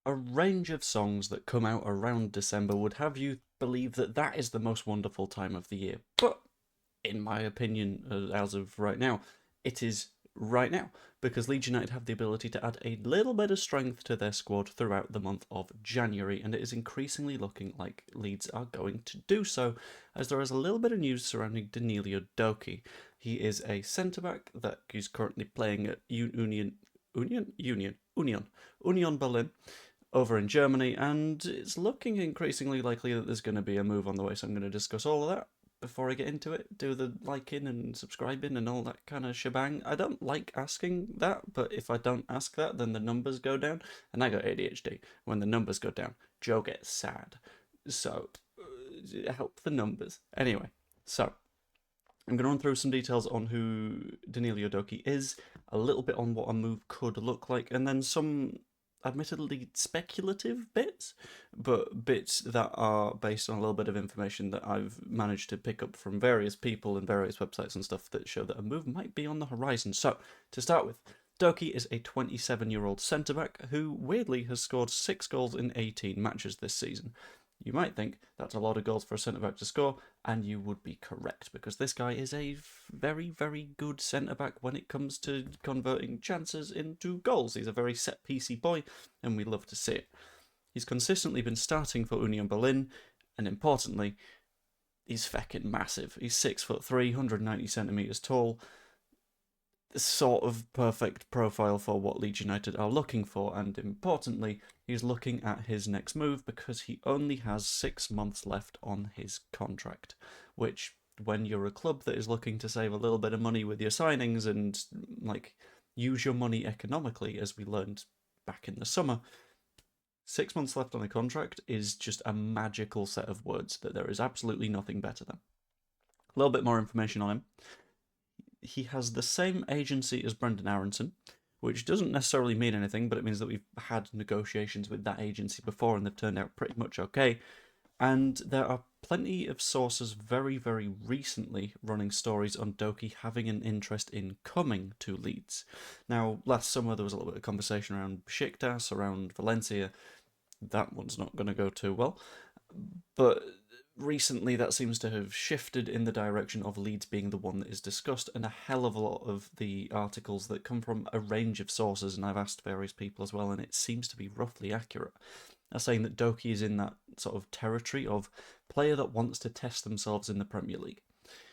A range of songs that come out around December would have you believe that that is the most wonderful time of the year. But in my opinion, as of right now, it is right now because Leeds United have the ability to add a little bit of strength to their squad throughout the month of January, and it is increasingly looking like Leeds are going to do so, as there is a little bit of news surrounding Danilho Doekhi. He is a centre back that is currently playing at Union Berlin over in Germany, and it's looking increasingly likely that there's going to be a move on the way. So I'm going to discuss all of that before I get into it. Do the liking and subscribing and all that kind of shebang. I don't like asking that, but if I don't ask that, then the numbers go down, and I got ADHD. When the numbers go down, Joe gets sad. So help the numbers. Anyway, so I'm going to run through some details on who Danilho Doekhi is, a little bit on what a move could look like, and then some admittedly speculative bits, but bits that are based on a little bit of information that I've managed to pick up from various people and various websites and stuff that show that a move might be on the horizon. So, to start with, Doekhi is a 27-year-old centre-back who, weirdly, has scored 6 goals in 18 matches this season. You might think that's a lot of goals for a centre-back to score, and you would be correct, because this guy is a very, very good centre-back when it comes to converting chances into goals. He's a very set-piecey boy, and we love to see it. He's consistently been starting for Union Berlin, and importantly, he's feckin' massive. He's 6'3", 190 centimetres tall, sort of perfect profile for what Leeds United are looking for, and importantly, he's looking at his next move because he only has 6 months left on his contract, which, when you're a club that is looking to save a little bit of money with your signings and like use your money economically, as we learned back in the summer, 6 months left on a contract is just a magical set of words that there is absolutely nothing better than. A little bit more information on him. He has the same agency as Brendan Aronson, which doesn't necessarily mean anything, but it means that we've had negotiations with that agency before and they've turned out pretty much okay. And there are plenty of sources very, very recently running stories on Doekhi having an interest in coming to Leeds. Now, last summer there was a little bit of conversation around Besiktas, around Valencia. That one's not going to go too well. But recently that seems to have shifted in the direction of Leeds being the one that is discussed, and a hell of a lot of the articles that come from a range of sources, and I've asked various people as well, and it seems to be roughly accurate, are saying that Doekhi is in that sort of territory of player that wants to test themselves in the Premier League,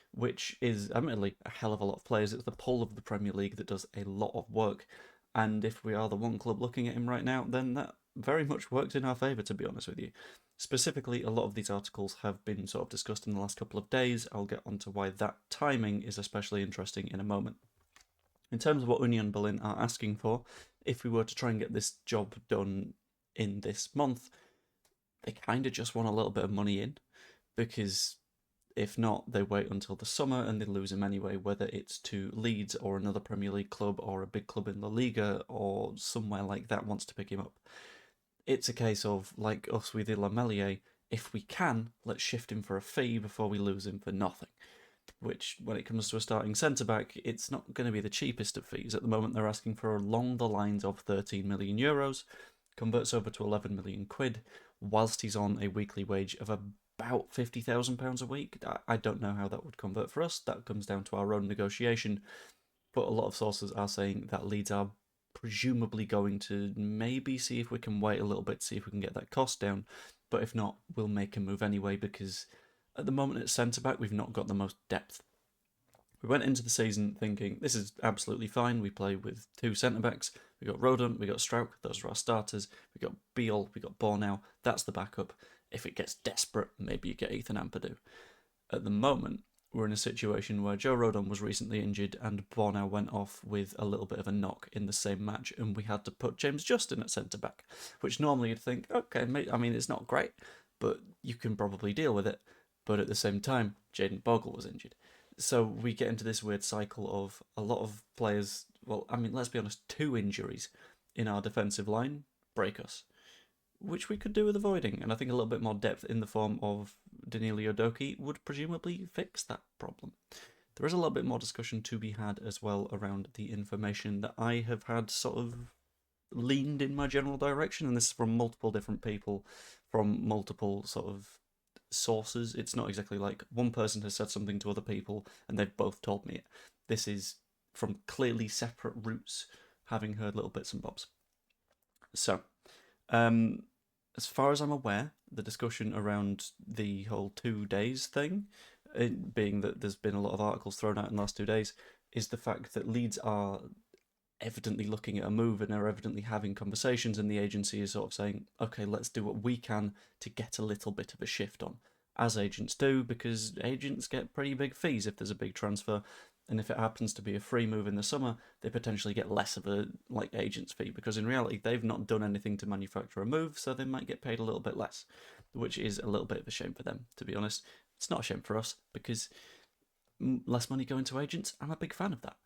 which is admittedly a hell of a lot of players. It's the pull of the Premier League that does a lot of work, and if we are the one club looking at him right now, then that very much worked in our favour, to be honest with you. Specifically, a lot of these articles have been sort of discussed in the last couple of days. I'll get onto why that timing is especially interesting in a moment. In terms of what Union Berlin are asking for, if we were to try and get this job done in this month, they kind of just want a little bit of money in, because if not, they wait until the summer and they lose him anyway, whether it's to Leeds or another Premier League club or a big club in La Liga or somewhere like that wants to pick him up. It's a case of, like us with Lamelier, if we can, let's shift him for a fee before we lose him for nothing. Which, when it comes to a starting centre-back, it's not going to be the cheapest of fees. At the moment, they're asking for along the lines of 13 million euros, converts over to 11 million quid, whilst he's on a weekly wage of about £50,000 a week. I don't know how that would convert for us. That comes down to our own negotiation. But a lot of sources are saying that Leeds are presumably going to maybe see if we can wait a little bit, see if we can get that cost down. But if not, we'll make a move anyway, because at the moment at centre-back, we've not got the most depth. We went into the season thinking, this is absolutely fine. We play with 2 centre-backs. We got Rodon, we got Strauch, those are our starters. We got Beale, we got Bornau, that's the backup. If it gets desperate, maybe you get Ethan Ampadu. At the moment, we're in a situation where Joe Rodon was recently injured and Bornau went off with a little bit of a knock in the same match, and we had to put James Justin at centre-back, which normally you'd think, okay, I mean, it's not great, but you can probably deal with it. But at the same time, Jaden Bogle was injured. So we get into this weird cycle of a lot of players, well, I mean, let's be honest, 2 injuries in our defensive line break us, which we could do with avoiding, and I think a little bit more depth in the form of Danilho Doekhi would presumably fix that problem. There is a little bit more discussion to be had as well around the information that I have had sort of leaned in my general direction, and this is from multiple different people, from multiple sort of sources. It's not exactly like one person has said something to other people and they've both told me it. This is from clearly separate routes, having heard little bits and bobs. So, as far as I'm aware, the discussion around the whole 2 days thing, it being that there's been a lot of articles thrown out in the last 2 days, is the fact that Leeds are evidently looking at a move and are evidently having conversations, and the agency is sort of saying, okay, let's do what we can to get a little bit of a shift on, as agents do, because agents get pretty big fees if there's a big transfer, and if it happens to be a free move in the summer, they potentially get less of a agent's fee, because in reality they've not done anything to manufacture a move, so they might get paid a little bit less, which is a little bit of a shame for them, to be honest. It's not a shame for us, because less money going to agents, I'm a big fan of that.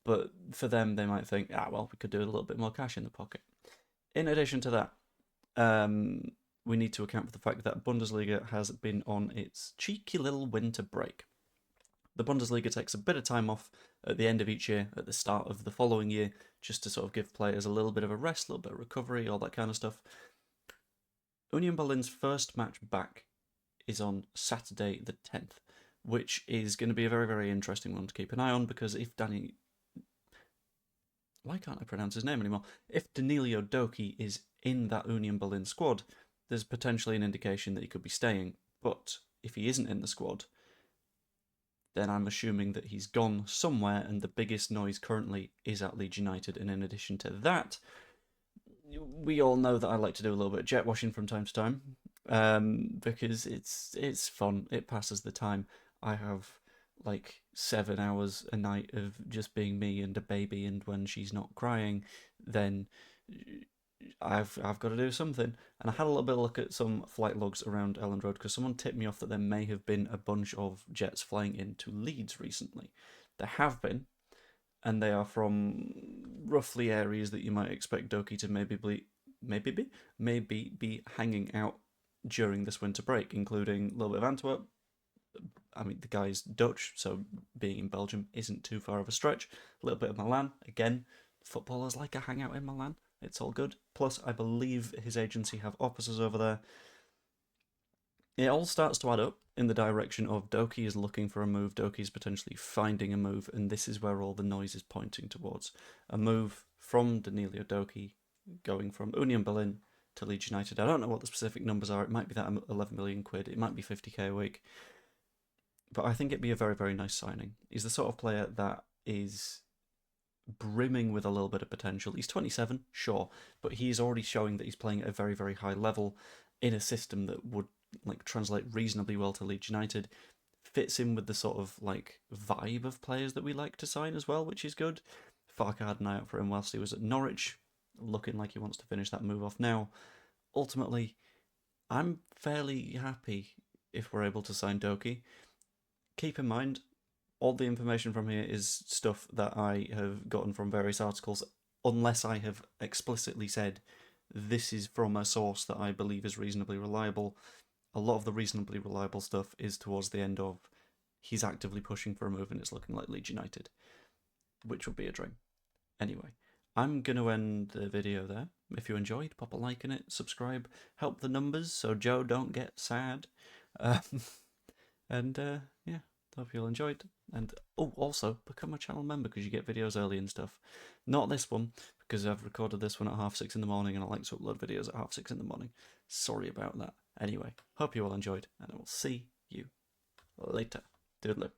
But for them, they might think, well, we could do a little bit more cash in the pocket. In addition to that, we need to account for the fact that Bundesliga has been on its cheeky little winter break. The Bundesliga takes a bit of time off at the end of each year, at the start of the following year, just to sort of give players a little bit of a rest, a little bit of recovery, all that kind of stuff. Union Berlin's first match back is on Saturday the 10th, which is going to be a very, very interesting one to keep an eye on, because if why can't I pronounce his name anymore? If Danilho Doekhi is in that Union Berlin squad, there's potentially an indication that he could be staying. But if he isn't in the squad, then I'm assuming that he's gone somewhere, and the biggest noise currently is at Leeds United. And in addition to that, we all know that I like to do a little bit of jet washing from time to time, because it's fun. It passes the time. I have like 7 hours a night of just being me and a baby, and when she's not crying, then I've got to do something. And I had a little bit of a look at some flight logs around Elland Road, because someone tipped me off that there may have been a bunch of jets flying into Leeds recently. There have been, and they are from roughly areas that you might expect Doekhi to maybe be hanging out during this winter break, including a little bit of Antwerp. I mean, the guy's Dutch, so being in Belgium isn't too far of a stretch. A little bit of Milan. Again, footballers like a hangout in Milan. It's all good. Plus, I believe his agency have offices over there. It all starts to add up in the direction of Doekhi is looking for a move, Doekhi is potentially finding a move, and this is where all the noise is pointing towards. A move from Danilho Doekhi going from Union Berlin to Leeds United. I don't know what the specific numbers are. It might be that 11 million quid. It might be 50k a week. But I think it'd be a very, very nice signing. He's the sort of player that is brimming with a little bit of potential. He's 27, sure, but he's already showing that he's playing at a very, very high level in a system that would translate reasonably well to Leeds United. Fits in with the sort of vibe of players that we like to sign as well, which is good. Farke had an eye out for him whilst he was at Norwich, looking like he wants to finish that move off now. Ultimately, I'm fairly happy if we're able to sign Doekhi. Keep in mind, all the information from here is stuff that I have gotten from various articles, unless I have explicitly said this is from a source that I believe is reasonably reliable. A lot of the reasonably reliable stuff is towards the end of he's actively pushing for a move and it's looking like Leeds United, which would be a dream. Anyway, I'm going to end the video there. If you enjoyed, pop a like in it, subscribe, help the numbers so Joe don't get sad. Yeah, hope you all enjoyed. And also become a channel member because you get videos early and stuff. Not this one, because I've recorded this one at 6:30 in the morning and I like to upload videos at 6:30 in the morning. Sorry about that. Anyway, hope you all enjoyed, and I will see you later. Doodaloo.